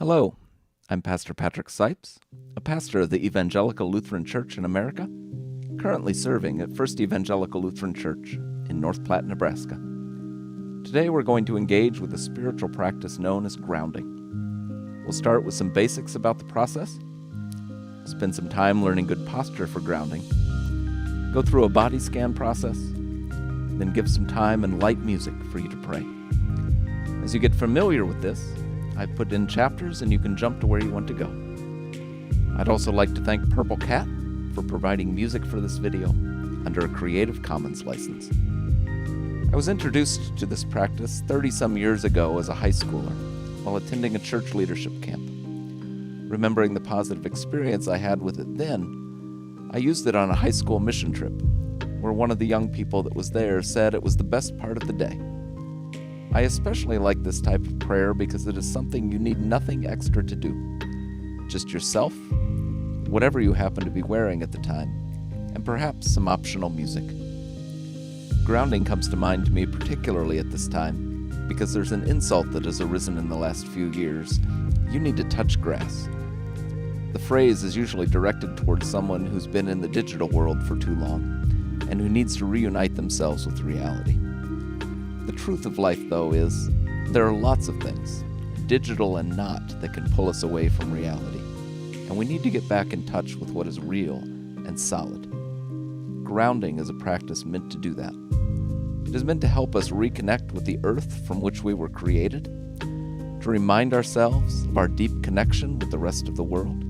Hello, I'm Pastor Patrick Sipes, a pastor of the Evangelical Lutheran Church in America, currently serving at First Evangelical Lutheran Church in North Platte, Nebraska. Today we're going to engage with a spiritual practice known as grounding. We'll start with some basics about the process, spend some time learning good posture for grounding, go through a body scan process, then give some time and light music for you to pray. As you get familiar with this, I've put in chapters and you can jump to where you want to go. I'd also like to thank Purrple Cat for providing music for this video under a Creative Commons license. I was introduced to this practice 30-some years ago as a high schooler while attending a church leadership camp. Remembering the positive experience I had with it then, I used it on a high school mission trip where one of the young people that was there said it was the best part of the day. I especially like this type of prayer because it is something you need nothing extra to do. Just yourself, whatever you happen to be wearing at the time, and perhaps some optional music. Grounding comes to mind to me particularly at this time because there's an insult that has arisen in the last few years. You need to touch grass. The phrase is usually directed towards someone who's been in the digital world for too long and who needs to reunite themselves with reality. The truth of life, though, is there are lots of things, digital and not, that can pull us away from reality, and we need to get back in touch with what is real and solid. Grounding is a practice meant to do that. It is meant to help us reconnect with the earth from which we were created, to remind ourselves of our deep connection with the rest of the world,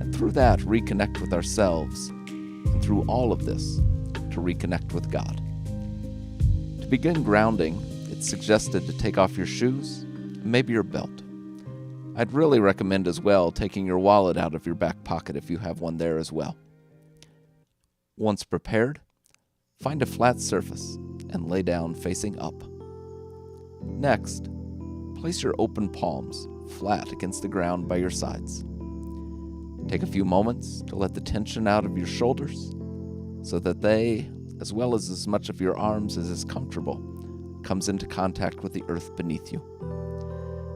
and through that reconnect with ourselves, and through all of this, to reconnect with God. To begin grounding, it's suggested to take off your shoes, and maybe your belt. I'd really recommend as well taking your wallet out of your back pocket if you have one there as well. Once prepared, find a flat surface and lay down facing up. Next, place your open palms flat against the ground by your sides. Take a few moments to let the tension out of your shoulders so that they, as well as much of your arms as is comfortable, comes into contact with the earth beneath you.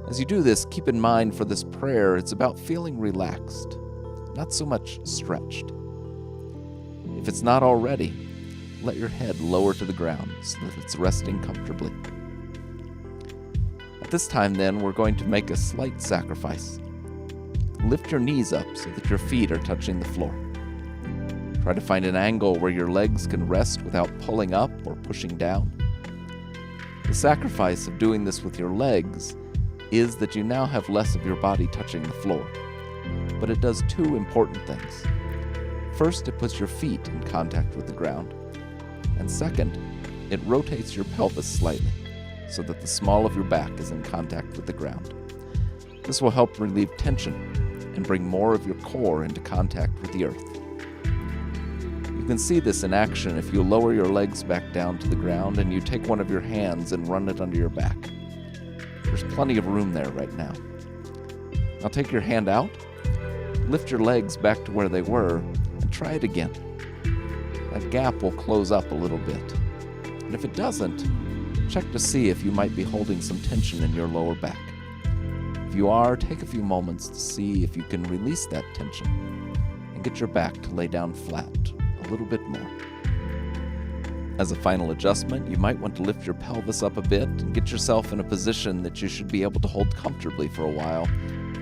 As you do this, keep in mind for this prayer, it's about feeling relaxed, not so much stretched. If it's not already, let your head lower to the ground so that it's resting comfortably. At this time, then, we're going to make a slight sacrifice. Lift your knees up so that your feet are touching the floor. Try to find an angle where your legs can rest without pulling up or pushing down. The sacrifice of doing this with your legs is that you now have less of your body touching the floor. But it does two important things. First, it puts your feet in contact with the ground. And second, it rotates your pelvis slightly so that the small of your back is in contact with the ground. This will help relieve tension and bring more of your core into contact with the earth. You can see this in action if you lower your legs back down to the ground and you take one of your hands and run it under your back. There's plenty of room there right now. Now take your hand out, lift your legs back to where they were, and try it again. That gap will close up a little bit. And if it doesn't, check to see if you might be holding some tension in your lower back. If you are, take a few moments to see if you can release that tension and get your back to lay down flat a little bit more. As a final adjustment, you might want to lift your pelvis up a bit and get yourself in a position that you should be able to hold comfortably for a while,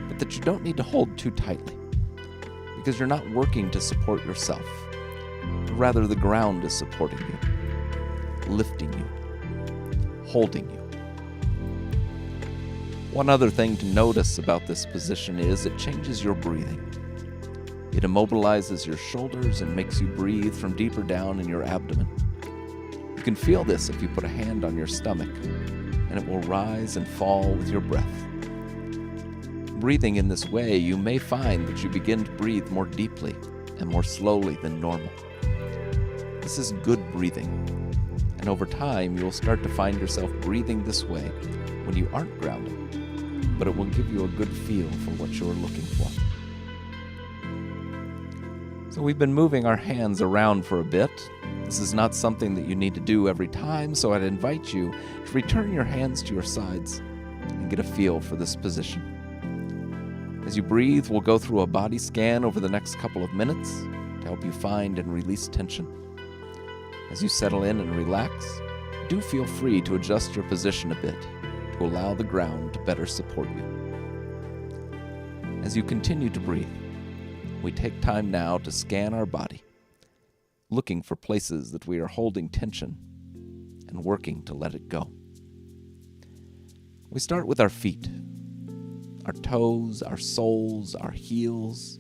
but that you don't need to hold too tightly, because you're not working to support yourself. Rather, the ground is supporting you, lifting you, holding you. One other thing to notice about this position is it changes your breathing. It immobilizes your shoulders and makes you breathe from deeper down in your abdomen. You can feel this if you put a hand on your stomach, and it will rise and fall with your breath. Breathing in this way, you may find that you begin to breathe more deeply and more slowly than normal. This is good breathing, and over time you will start to find yourself breathing this way when you aren't grounded, but it will give you a good feel for what you're looking for. So we've been moving our hands around for a bit. This is not something that you need to do every time, so I'd invite you to return your hands to your sides and get a feel for this position. As you breathe, we'll go through a body scan over the next couple of minutes to help you find and release tension. As you settle in and relax, do feel free to adjust your position a bit to allow the ground to better support you. As you continue to breathe, we take time now to scan our body, looking for places that we are holding tension and working to let it go. We start with our feet, our toes, our soles, our heels,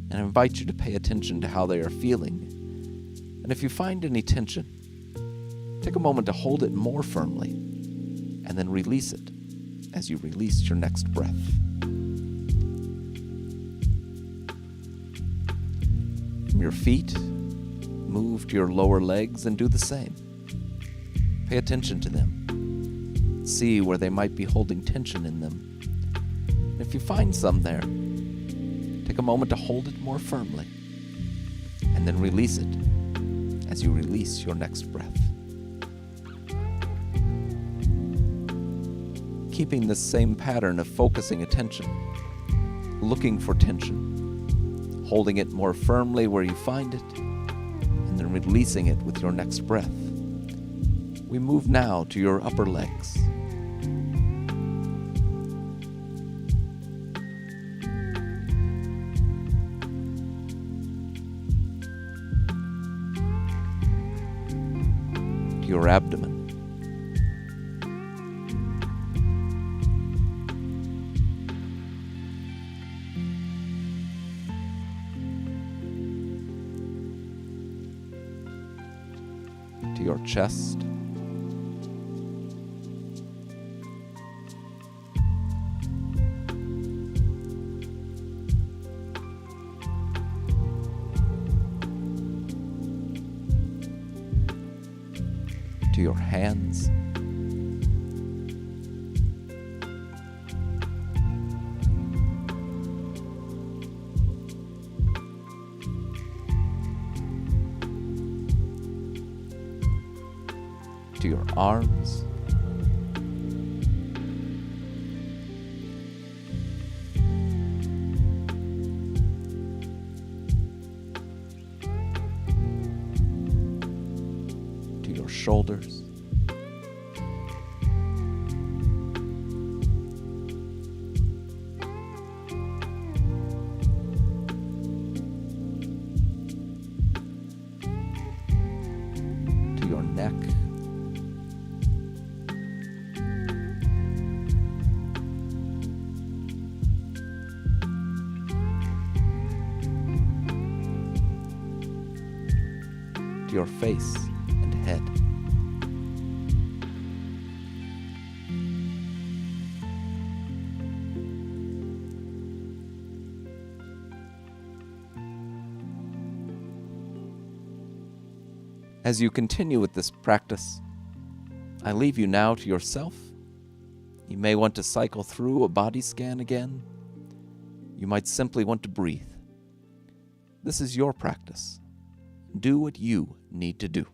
and I invite you to pay attention to how they are feeling. And if you find any tension, take a moment to hold it more firmly and then release it as you release your next breath. From your feet, move to your lower legs and do the same. Pay attention to them. See where they might be holding tension in them. And if you find some there, take a moment to hold it more firmly and then release it as you release your next breath. Keeping the same pattern of focusing attention, looking for tension, holding it more firmly where you find it, and then releasing it with your next breath. We move now to your upper legs. To your abdomen. To your chest, to your hands, to your arms, to your shoulders, to your neck, to your face and head. As you continue with this practice, I leave you now to yourself. You may want to cycle through a body scan again. You might simply want to breathe. This is your practice. Do what you need to do.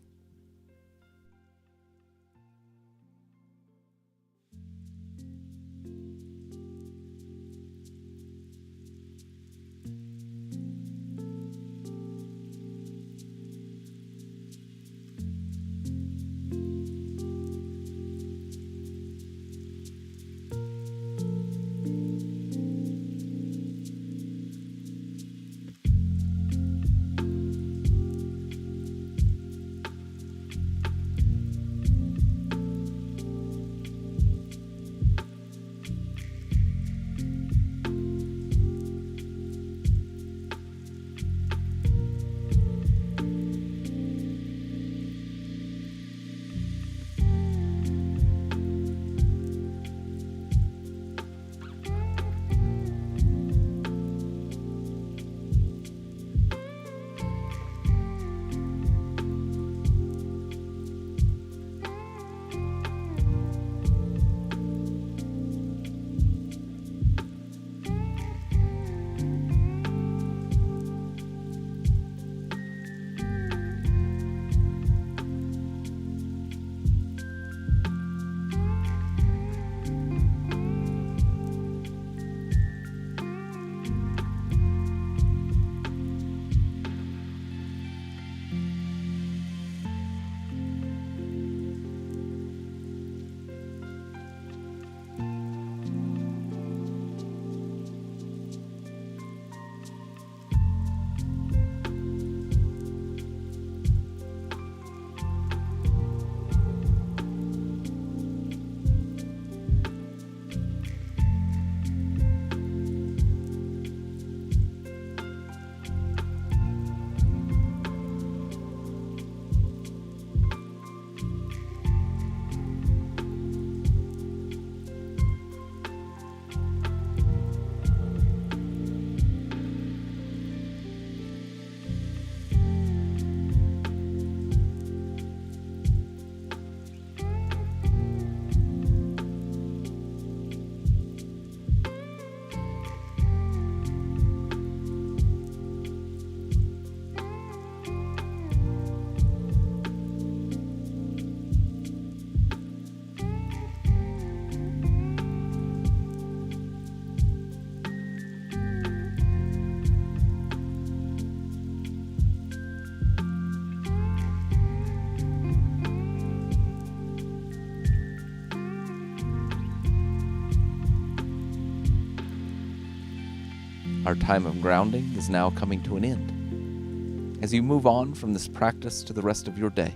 Our time of grounding is now coming to an end. As you move on from this practice to the rest of your day,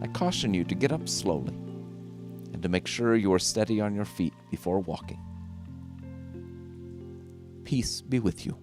I caution you to get up slowly and to make sure you are steady on your feet before walking. Peace be with you.